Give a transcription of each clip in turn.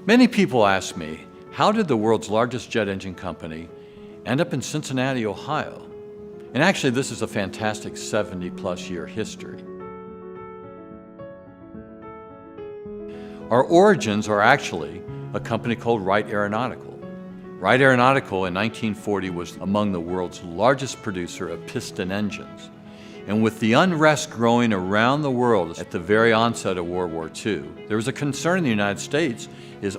Many people ask me, how did the world's largest jet engine company end up in Cincinnati, Ohio? And actually, this is a fantastic 70-plus year history. Our origins are actually a company called Wright Aeronautical. Wright Aeronautical in 1940 was among the world's largest producer of piston engines. And with the unrest growing around the world at the very onset of World War II, there was a concern in the United States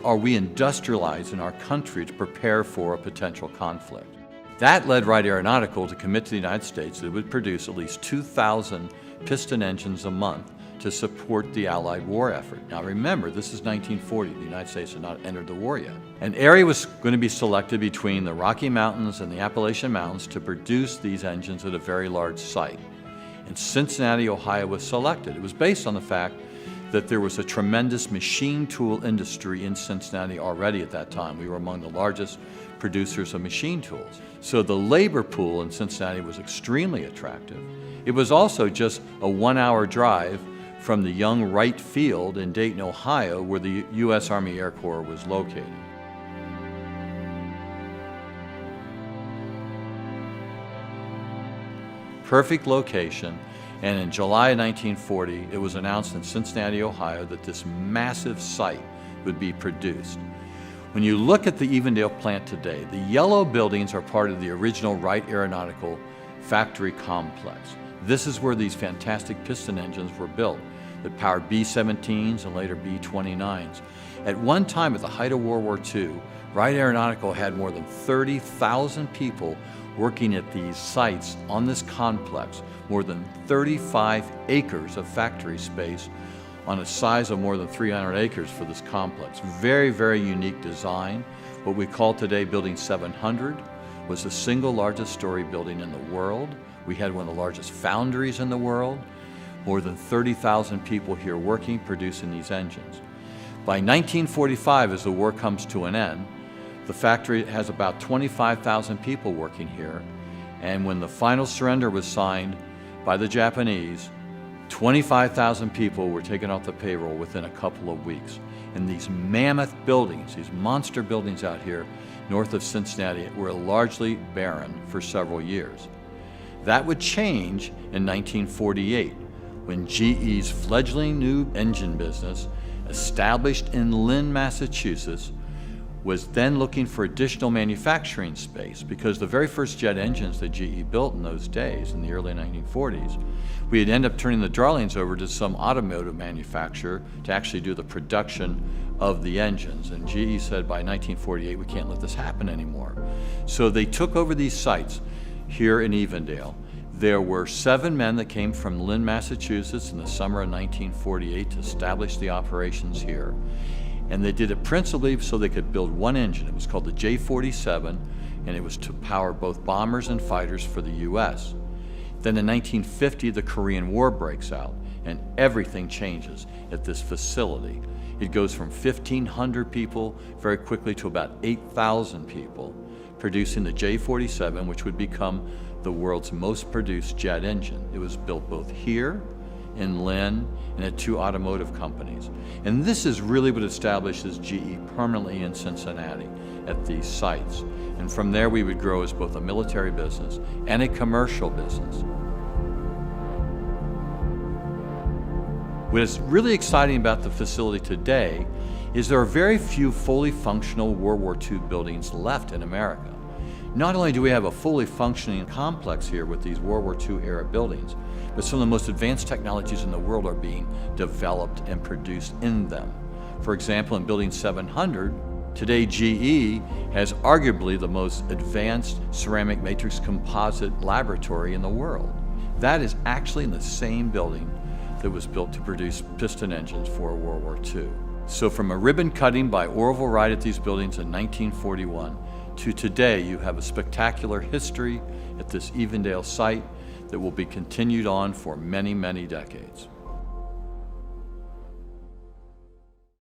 are we industrializing our country to prepare for a potential conflict? That led Wright Aeronautical to commit to the United States that it would produce at least 2,000 piston engines a month to support the Allied war effort. Now remember, this is 1940. The United States had not entered the war yet. An area was going to be selected between the Rocky Mountains and the Appalachian Mountains to produce these engines at a very large site. And Cincinnati, Ohio was selected. It was based on the fact that there was a tremendous machine tool industry in Cincinnati already at that time. We were among the largest producers of machine tools. So the labor pool in Cincinnati was extremely attractive. It was also just a 1-hour drive from the young Wright Field in Dayton, Ohio, where the U.S. Army Air Corps was located. Perfect location, and in July of 1940, it was announced in Cincinnati, Ohio, that this massive site would be produced. When you look at the Evendale plant today, the yellow buildings are part of the original Wright Aeronautical factory complex. This is where these fantastic piston engines were built that powered B-17s and later B-29s. At one time, at the height of World War II, Wright Aeronautical had more than 30,000 people working at these sites on this complex, more than 35 acres of factory space on a size of more than 300 acres for this complex. Very, very unique design. What we call today Building 700 was the single largest story building in the world. We had one of the largest foundries in the world. More than 30,000 people here working, producing these engines. By 1945, as the war comes to an end, the factory has about 25,000 people working here. And when the final surrender was signed by the Japanese, 25,000 people were taken off the payroll within a couple of weeks. And these mammoth buildings, these monster buildings out here north of Cincinnati, were largely barren for several years. That would change in 1948 when GE's fledgling new engine business, established in Lynn, Massachusetts, was then looking for additional manufacturing space, because the very first jet engines that GE built in those days, in the early 1940s, we had ended up turning the Darlings over to some automotive manufacturer to actually do the production of the engines. And GE said by 1948, we can't let this happen anymore. So they took over these sites here in Evendale. There were 7 men that came from Lynn, Massachusetts in the summer of 1948 to establish the operations here. And they did it principally so they could build one engine. It was called the J-47, and it was to power both bombers and fighters for the U.S. Then in 1950, the Korean War breaks out, and everything changes at this facility. It goes from 1,500 people very quickly to about 8,000 people, producing the J-47, which would become the world's most produced jet engine. It was built both here in Lynn and at 2 automotive companies. And this is really what establishes GE permanently in Cincinnati at these sites. And from there we would grow as both a military business and a commercial business. What is really exciting about the facility today is there are very few fully functional World War II buildings left in America. Not only do we have a fully functioning complex here with these World War II era buildings, but some of the most advanced technologies in the world are being developed and produced in them. For example, in Building 700, today GE has arguably the most advanced ceramic matrix composite laboratory in the world. That is actually in the same building that was built to produce piston engines for World War II. So from a ribbon cutting by Orville Wright at these buildings in 1941 to today, you have a spectacular history at this Evendale site that will be continued on for many, many decades.